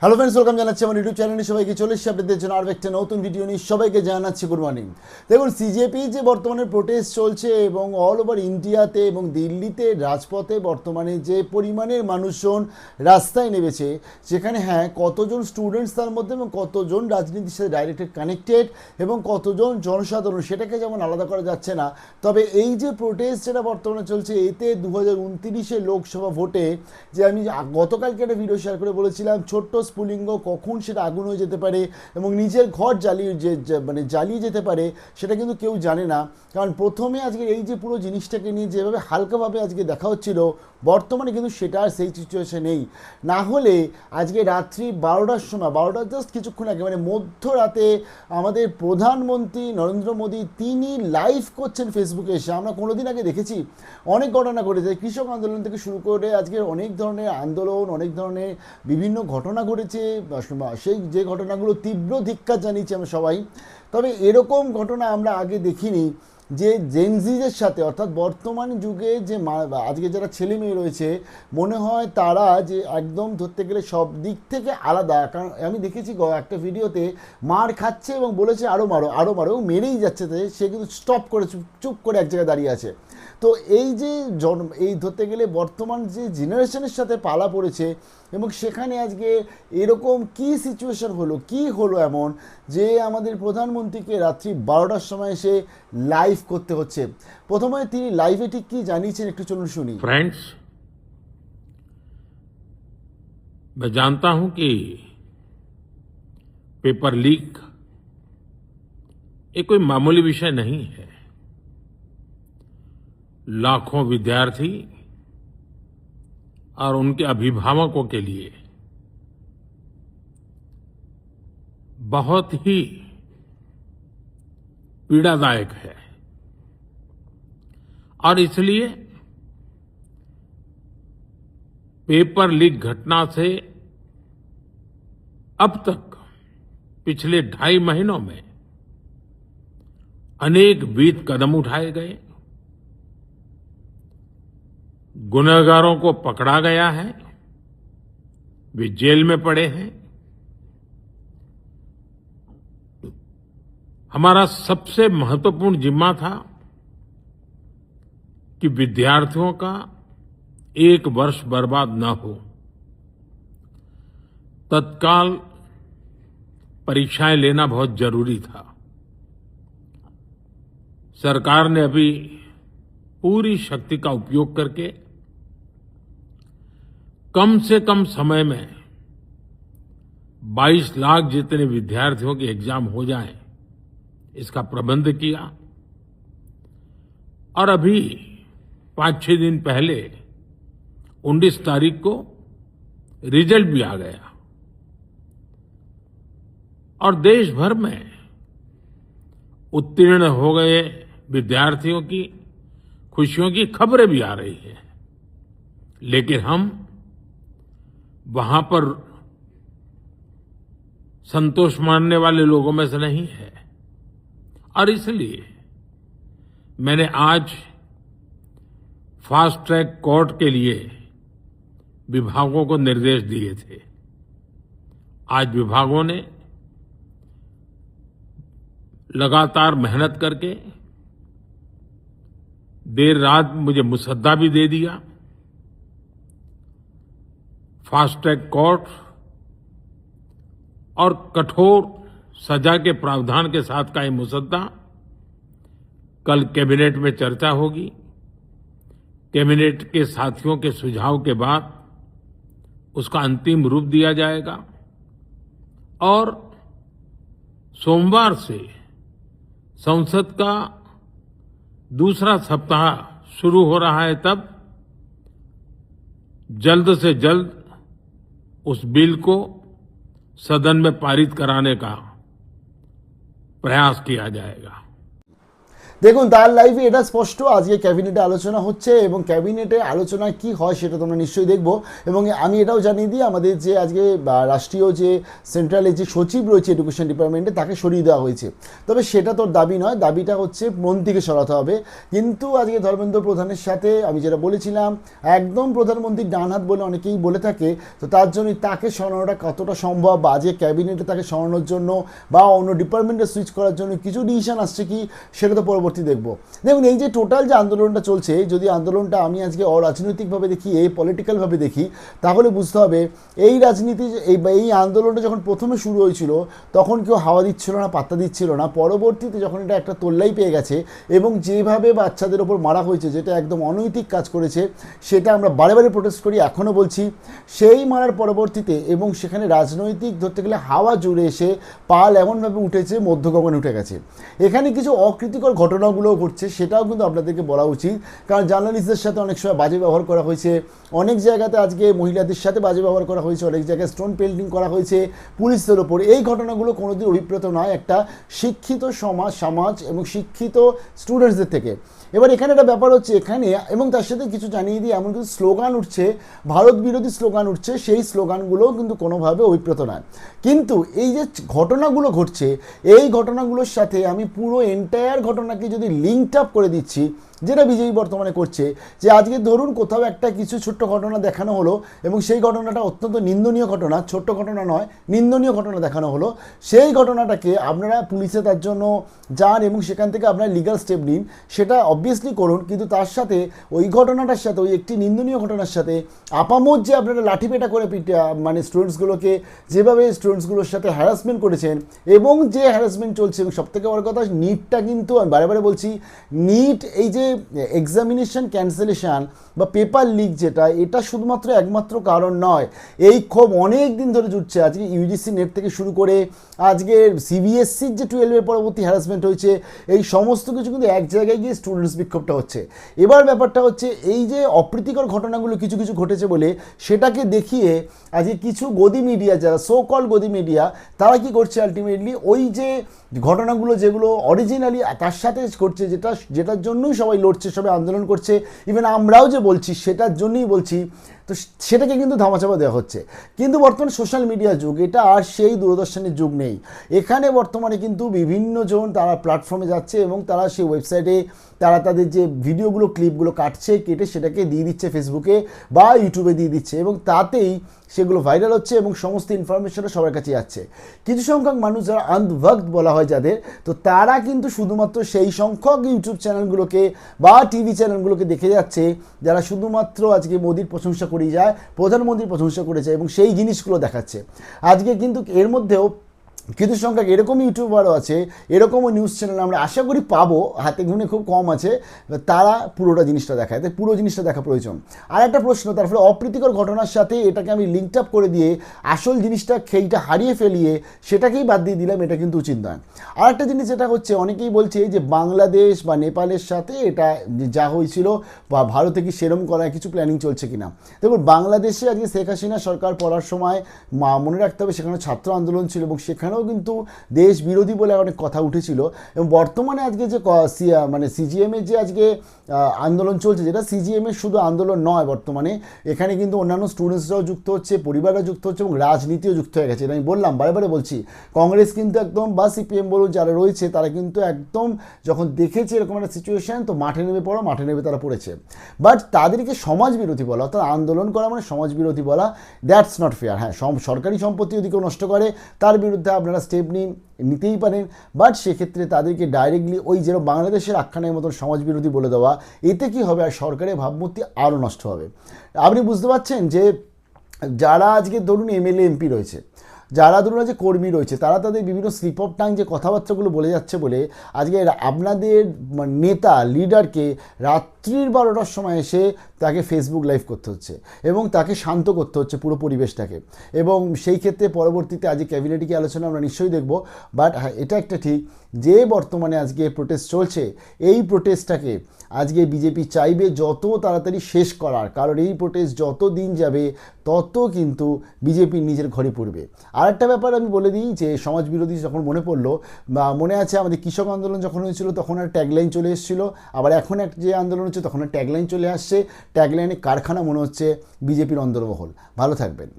Hello friends, welcome জানাচ্ছি আমার YouTube চ্যানেলে সবাইকে। চলে এসেছি আপনাদের জন্য আরও একটা নতুন ভিডিও নিয়ে। সবাইকে জানাচ্ছি গুড মর্নিং। দেখুন, সিজেপি যে বর্তমানে প্রোটেস্ট চলছে এবং অল ওভার ইন্ডিয়াতে এবং দিল্লিতে রাজপথে বর্তমানে যে পরিমাণের মানুষজন রাস্তায় নেমেছে, সেখানে হ্যাঁ কতজন স্টুডেন্টস তার মধ্যে এবং কতজন রাজনীতির সাথে ডাইরেক্টলি কানেক্টেড এবং কতজন জনসাধারণ, সেটাকে যেমন আলাদা করা যাচ্ছে না। তবে এই যে প্রোটেস্ট যেটা বর্তমানে চলছে, এতে 2029 লোকসভা ভোটে, যে আমি গতকালকে একটা ভিডিও শেয়ার করে বলেছিলাম ছোট্ট স্ফুলিঙ্গ কখন সেটা আগুন হয়ে যেতে পারে এবং নিজের ঘর জ্বালিয়ে জ্বালিয়ে যেতে পারে, সেটা কিন্তু কেউ জানে না। কারণ প্রথমে আজকে এই যে পুরো জিনিসটাকে নিয়ে যেভাবে হালকাভাবে আজকে দেখা হচ্ছিল, বর্তমানে কিন্তু সেটা আর সেই সিচুয়েশন নেই। না হলে আজকে রাত্রি 12টার সময়, 12টা জাস্ট কিছুক্ষণ আগে, মানে মধ্যরাতে আমাদের প্রধানমন্ত্রী নরেন্দ্র মোদী তিনি লাইভ করছেন ফেসবুকে এসে। আমরা কোনোদিন আগে দেখেছি? অনেক ঘটনা ঘটেছে, কৃষক আন্দোলন থেকে শুরু করে আজকে অনেক ধরনের আন্দোলন, অনেক ধরনের বিভিন্ন ঘটনা ঘটেছে। সেই যে ঘটনাগুলো তীব্র ধিক্কার জানিয়েছি আমরা সবাই। তবে এরকম ঘটনা আমরা আগে দেখিনি যে জেনজিদের সাথে, অর্থাৎ বর্তমান যুগে যে আজকে যারা ছেলে মেয়ে রয়েছে, মনে হয় তারা যে একদম ধরতে গেলে সব দিক থেকে আলাদা। কারণ আমি দেখেছি একটা ভিডিওতে মার খাচ্ছে এবং বলেছে আরও মারো আরও মারো, মেরেই যাচ্ছে, সে কিন্তু স্টপ করে চুপ করে এক জায়গায় দাঁড়িয়ে আছে। তো এই যে এই ধরতে গেলে বর্তমান যে জেনারেশনের সাথে পালা পড়েছে, এবং সেখানে আজকে এরকম কি সিচুয়েশন হলো, কি হলো এমন যে আমাদের প্রধানমন্ত্রীকে রাত্রি 12টার সময় এসে লাইভ করতে হচ্ছে। প্রথমে তিনি লাইভে ঠিক কি জানিয়েছেন একটু চলুন শুনি। फ्रेंड्स, मैं जानता हूं कि पेपर लीक ये कोई मामूली विषय नहीं है। लाखों विद्यार्थी और उनके अभिभावकों के लिए बहुत ही पीड़ादायक है, और इसलिए पेपर लीक घटना से अब तक पिछले 2.5 महीनों में अनेक विध कदम उठाए गए, गुनहगारों को पकड़ा गया है, वे जेल में पड़े हैं। हमारा सबसे महत्वपूर्ण जिम्मा था कि विद्यार्थियों का 1 वर्ष बर्बाद न हो। तत्काल परीक्षाएं लेना बहुत जरूरी था। सरकार ने अभी पूरी शक्ति का उपयोग करके कम से कम समय में 22 लाख जितने विद्यार्थियों के एग्जाम हो जाएं, इसका प्रबंध किया। और अभी 5-6 दिन पहले 19 तारीख को रिजल्ट भी आ गया, और देश भर में उत्तीर्ण हो गए विद्यार्थियों की खुशियों की खबरें भी आ रही हैं। लेकिन हम वहां पर संतोष मानने वाले लोगों में से नहीं है, और इसलिए मैंने आज फास्ट ट्रैक कोर्ट के लिए विभागों को निर्देश दिए थे। आज विभागों ने लगातार मेहनत करके देर रात मुझे मुसद्दा भी दे दिया। फास्ट ट्रैक कोर्ट और कठोर सजा के प्रावधान के साथ का ये मुसद्दा कल कैबिनेट में चर्चा होगी। कैबिनेट के साथियों के सुझाव के बाद उसका अंतिम रूप दिया जाएगा, और सोमवार से संसद का दूसरा सप्ताह शुरू हो रहा है। तब जल्द से जल्द उस बिल को सदन में पारित कराने का प्रयास किया जाएगा। দেখুন তার লাইভে এটা স্পষ্ট, আজকে ক্যাবিনেটে আলোচনা হচ্ছে এবং ক্যাবিনেটে আলোচনা কি হয় সেটা তোমরা নিশ্চয়ই দেখবো। এবং আমি এটাও জানিয়ে দিই, আমাদের যে আজকে রাষ্ট্রীয় যে সেন্ট্রালের যে সচিব রয়েছে এডুকেশন ডিপার্টমেন্টে, তাকে সরিয়ে দেওয়া হয়েছে। তবে সেটা তোর দাবি নয়, দাবিটা হচ্ছে মন্ত্রীকে সরাতে হবে। কিন্তু আজকে ধর্মেন্দ্র প্রধানের সাথে আমি যেটা বলেছিলাম, একদম প্রধানমন্ত্রীর ডান হাত বলে অনেকেই বলে থাকে, তো তার জন্যই তাকে সরানোটা কতটা সম্ভব, বা আজকে ক্যাবিনেটে তাকে সরানোর জন্য বা অন্য ডিপার্টমেন্টে সুইচ করার জন্য কিছু ডিসিশন আসছে কি, সেটা তো পরবর্তী দেখবো। দেখুন এই যে টোটাল যে আন্দোলনটা চলছে, যদি আন্দোলনটা আমি আজকে অরাজনৈতিকভাবে দেখি, এই পলিটিক্যালভাবে দেখি, তাহলে বুঝতে হবে এই রাজনীতি এই আন্দোলনটা যখন প্রথমে শুরু হয়েছিল তখন কেউ হাওয়া দিচ্ছিল না, পাত্তা দিচ্ছিল না। পরবর্তীতে যখন এটা একটা তোল্লাই পেয়ে গেছে এবং যেভাবে বাচ্চাদের ওপর মারা হয়েছে, যেটা একদম অনৈতিক কাজ করেছে, সেটা আমরা বারে বারে প্রোটেস্ট করি, এখনও বলছি। সেই মারার পরবর্তীতে এবং সেখানে রাজনৈতিক ধরতে গেলে হাওয়া জুড়ে এসে পাল এমনভাবে উঠেছে, মধ্যগগনে উঠে গেছে। এখানে কিছু অকৃতিকর ঘটনাগুলোও ঘটছে, সেটাও কিন্তু আপনাদেরকে বলা উচিত, কারণ জার্নালিস্টদের সাথে অনেক সময় বাজে ব্যবহার করা হয়েছে, অনেক জায়গাতে আজকে মহিলাদের সাথে বাজে ব্যবহার করা হয়েছে, অনেক জায়গায় স্টোন পেল্টিং করা হয়েছে পুলিশদের ওপর। এই ঘটনাগুলো কোনোদিন অভিপ্রেত নয় একটা শিক্ষিত সমাজ এবং শিক্ষিত স্টুডেন্টসদের থেকে। এবার এখানে একটা ব্যাপার হচ্ছে, এখানে এবং তার সাথে কিছু জানিয়ে দিই, এমন কিছু স্লোগান উঠছে, ভারত বিরোধী স্লোগান উঠছে, সেই স্লোগানগুলোও কিন্তু কোনোভাবে অভিপ্রেত নয়। কিন্তু এই যে ঘটনাগুলো ঘটছে, এই ঘটনাগুলোর সাথে আমি পুরো এন্টায়ার ঘটনাকে যদি লিঙ্কড আপ করে দিচ্ছি, যেটা বিজেপি বর্তমানে করছে, যে আজকে ধরুন কোথাও একটা কিছু ছোট্ট ঘটনা দেখানো হলো এবং সেই ঘটনাটা অত্যন্ত নিন্দনীয় ঘটনা, ছোট্ট ঘটনা নয়, নিন্দনীয় ঘটনা দেখানো হলো, সেই ঘটনাটাকে আপনারা পুলিশে তার জন্য যান এবং সেখান থেকে আপনারা লিগ্যাল স্টেপ নিন, সেটা অবভিয়াসলি করুন। কিন্তু তার সাথে ওই ঘটনাটার সাথে, ওই একটি নিন্দনীয় ঘটনার সাথে আপামোদ যে আপনারা লাঠিপেটা করে মানে স্টুডেন্টসগুলোকে যেভাবে স্টুডেন্টসগুলোর সাথে হ্যারাসমেন্ট করেছেন এবং যে হ্যারাসমেন্ট চলছে, এবং সবথেকে বড় কথা নিটটা কিন্তু আমি বারে বারে বলছি, নিট এই যে এক্সামিনেশন ক্যান্সেলেশন বা পেপার লিক, যেটা এটা শুধুমাত্র একমাত্র কারণ নয়। এই ক্ষোভ অনেক দিন ধরে জুটছে, আজকে ইউজিসি নেট থেকে শুরু করে আজকে সিবিএসসির যে 12-এর পরবর্তী হ্যারাসমেন্ট হয়েছে, এই সমস্ত কিছু কিন্তু এক জায়গায় গিয়ে স্টুডেন্টস বিক্ষোভটা হচ্ছে। এবার ব্যাপারটা হচ্ছে এই যে অপ্রীতিকর ঘটনাগুলো কিছু কিছু ঘটেছে বলে সেটাকে দেখিয়ে আজকে কিছু গদি মিডিয়া, যারা সো কল গদি মিডিয়া, তারা কি করছে আলটিমেটলি ওই যে ঘটনাগুলো যেগুলো অরিজিনালি তার সাথে করছে, যেটার জন্যই সবাই লড়ছে, সবাই আন্দোলন করছে, ইভেন আমরাও যে বলছি সেটার জন্যই বলছি, তো সেটাকে কিন্তু ধামাচাপা দেওয়া হচ্ছে। কিন্তু বর্তমানে সোশ্যাল মিডিয়া যুগ, এটা আর সেই দূরদর্শনের যুগ নেই। এখানে বর্তমানে কিন্তু বিভিন্ন জন তারা প্ল্যাটফর্মে যাচ্ছে এবং তারা সেই ওয়েবসাইটে তারা তাদের যে ভিডিওগুলো ক্লিপগুলো কাটছে, কেটে সেটাকে দিয়ে দিচ্ছে ফেসবুকে বা ইউটিউবে দিয়ে দিচ্ছে, এবং তাতেই সেগুলো ভাইরাল হচ্ছে এবং সমস্ত ইনফরমেশনটা সবার কাছে যাচ্ছে। কিছু সংখ্যক মানুষ যারা আন্ধভক্ত বলা হয় যাদের, তো তারা কিন্তু শুধুমাত্র সেই সংখ্যক ইউটিউব চ্যানেলগুলোকে বা টিভি চ্যানেলগুলোকে দেখে যাচ্ছে যারা শুধুমাত্র আজকে মোদির প্রশংসা করেই যায়, প্রধানমন্ত্রীর প্রশংসা করে যায়, এবং সেই জিনিসগুলো দেখাচ্ছে। আজকে কিন্তু এর মধ্যেও কিছু সংখ্যক এরকম ইউটিউবারও আছে, এরকমও নিউজ চ্যানেল আমরা আশা করি পাবো, হাতে গুনে খুব কম আছে, তারা পুরোটা জিনিসটা দেখায়, তাই পুরো জিনিসটা দেখা প্রয়োজন। আর একটা প্রশ্ন, তারপরে অপ্রীতিকর ঘটনার সাথে এটাকে আমি লিঙ্কড আপ করে দিয়ে আসল জিনিসটা খেইটা হারিয়ে ফেলিয়ে সেটাকেই বাদ দিয়ে দিলাম, এটা কিন্তু উচিত নয়। আর একটা জিনিস যেটা হচ্ছে, অনেকেই বলছে যে বাংলাদেশ বা নেপালের সাথে এটা যা হয়েছিল বা ভারতে কি সেরম করার কিছু প্ল্যানিং চলছে কিনা। দেখুন বাংলাদেশে আজকে শেখ হাসিনা সরকার পড়ার সময় মনে রাখতে হবে সেখানে ছাত্র আন্দোলন ছিল এবং সেখানেও কিন্তু দেশ বিরোধী বলে অনেক কথা উঠেছিল। এবং বর্তমানে আজকে যে মানে সিজিএমের যে আজকে আন্দোলন চলছে, যেটা সিজিএমের শুধু আন্দোলন নয়, বর্তমানে এখানে কিন্তু অন্যান্য স্টুডেন্টসরাও যুক্ত হচ্ছে, পরিবাররা যুক্ত হচ্ছে এবং রাজনীতিও যুক্ত হয়ে গেছে। আমি বললাম, বারে বারে বলছি, কংগ্রেস কিন্তু একদম বা সিপিএম বলুন যারা রয়েছে, তারা কিন্তু একদম যখন দেখেছে এরকম একটা সিচুয়েশান, তো মাঠে নেমে তারা পড়েছে। বাট তাদেরকে সমাজ বিরোধী বলা, অর্থাৎ আন্দোলন করা মানে সমাজ বিরোধী বলা, দ্যাটস নট ফেয়ার। হ্যাঁ, সরকারি সম্পত্তি যদি কেউ নষ্ট করে তার বিরুদ্ধে আপনারা স্টেপ নিতেই পারেন, বাট সেক্ষেত্রে তাদেরকে ডাইরেক্টলি ওই যেরকম বাংলাদেশের আখ্যানের মতন সমাজ বিরোধী বলে দেওয়া, এতে কি হবে, আর সরকারের ভাবমূর্তি আরও নষ্ট হবে। আপনি বুঝতে পারছেন যে যারা আজকে ধরুন এমএলএ এমপি রয়েছে, যারা ধরুন যে কর্মী রয়েছে, তারা তাদের বিভিন্ন স্লিপ অফ টাং যে কথাবার্তাগুলো বলে যাচ্ছে বলে আজকে আপনাদের নেতা লিডারকে রাত্রির 12টার সময় এসে তাকে ফেসবুক লাইভ করতে হচ্ছে এবং তাকে শান্ত করতে হচ্ছে পুরো পরিবেশটাকে। এবং সেই ক্ষেত্রে পরবর্তীতে আজকে ক্যাবিনেটে কি আলোচনা আমরা নিশ্চয়ই দেখব। বাট হ্যাঁ, এটা একটা ঠিক যে বর্তমানে আজকে প্রোটেস্ট চলছে, এই প্রোটেস্টটাকে আজকে বিজেপি চাইবে যত তাড়াতাড়ি শেষ করার, কারণ এই প্রোটেস্ট যত দিন যাবে তত কিন্তু বিজেপি নিজের ঘরে পড়বে। আর একটা ব্যাপার আমি বলে দিই যে সমাজবিরোধী যখন মনে পড়লো, বা মনে আছে আমাদের কৃষক আন্দোলন যখন হয়েছিল তখন আর ট্যাগলাইন চলে এসেছিলো, আবার এখন এক যে আন্দোলন হচ্ছে তখন আর ট্যাগলাইন চলে আসছে। ট্যাগলাইনে কারখানা মনে হচ্ছে বিজেপির অন্দরমহল। ভালো থাকবেন।